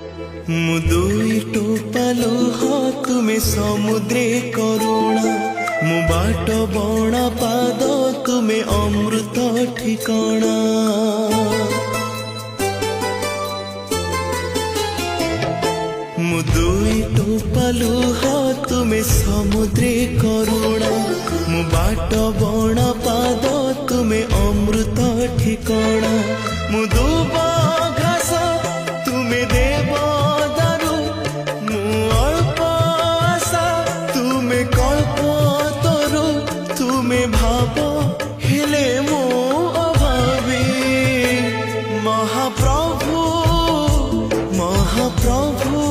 मु दुई टोपा लुह तुमे समुद्रे करुणा मु बाट बण पाद तुमे अमृत ठिकाना मु दुई टोपा लुह तुमे समुद्रे करुणा मु बाट बण पाद तुमे अमृत ठिकाना मु दुबा घास तुमे देव दारु मु अल्प आशा तुमे कल्प तरु तुमे भाव हेले मो अभावी महाप्रभु महाप्रभु